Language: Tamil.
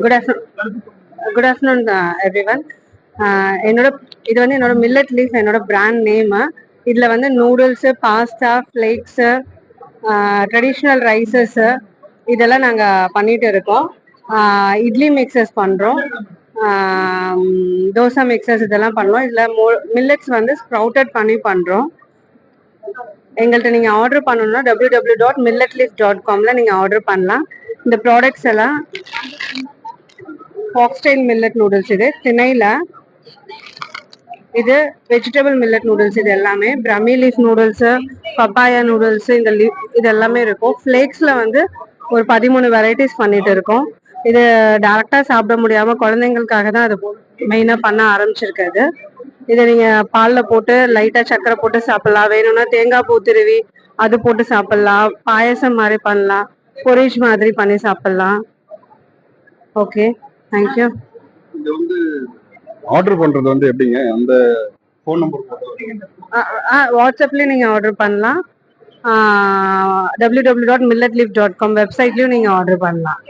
Good afternoon. Good afternoon everyone. என்னோட இது வந்து என்னோட மில்லட் லீஃப் என்னோட பிராண்ட் நேமு. இதில் வந்து நூடுல்ஸு, பாஸ்தா, ஃப்ளேக்ஸு, ட்ரெடிஷ்னல் ரைஸஸ்ஸு இதெல்லாம் நாங்கள் பண்ணிட்டு இருக்கோம். இட்லி மிக்சஸ் பண்ணுறோம், தோசை மிக்சஸ் இதெல்லாம் பண்ணுறோம். இதில் மில்லட்ஸ் வந்து ஸ்ப்ரவுட்டட் பண்ணி பண்ணுறோம். எங்கள்கிட்ட நீங்கள் ஆர்டர் பண்ணணும்னா www.milletleaf.comல நீங்கள் ஆர்டர் பண்ணலாம். இந்த ப்ராடக்ட்ஸ் எல்லாம் ஃபாக்ஸ்டைல் மில்லட் நூடுல்ஸ், இது திணையில், இது வெஜிடபிள் மில்லட் நூடுல்ஸ், இது எல்லாமே பிரமி லீஃப் நூடுல்ஸு, பப்பாயா நூடுல்ஸு, இந்த இது எல்லாமே இருக்கும். ஃப்ளேக்ஸில் வந்து ஒரு 13 வெரைட்டிஸ் பண்ணிட்டு இருக்கோம். இது டேரெக்டாக சாப்பிட முடியாமல் குழந்தைங்களுக்காக தான் அது மெயினாக பண்ண ஆரம்பிச்சிருக்காது. இதை நீங்கள் பாலில் போட்டு லைட்டாக சர்க்கரை போட்டு சாப்பிட்லாம், வேணும்னா தேங்காய் பூ திருவி அது போட்டு சாப்பிட்லாம், பாயசம் மாதிரி பண்ணலாம், பொரிஜ் மாதிரி பண்ணி சாப்பிட்லாம். Okay, thank you. இது வந்து ஆர்டர் பண்றது வந்து எப்படிங்க? அந்த ஃபோன் நம்பர் வாட்ஸ்அப்லேயும் நீங்கள் ஆர்டர் பண்ணலாம், www.milletleaf.com வெப்சைட்லேயும் நீங்கள் ஆர்டர் பண்ணலாம்.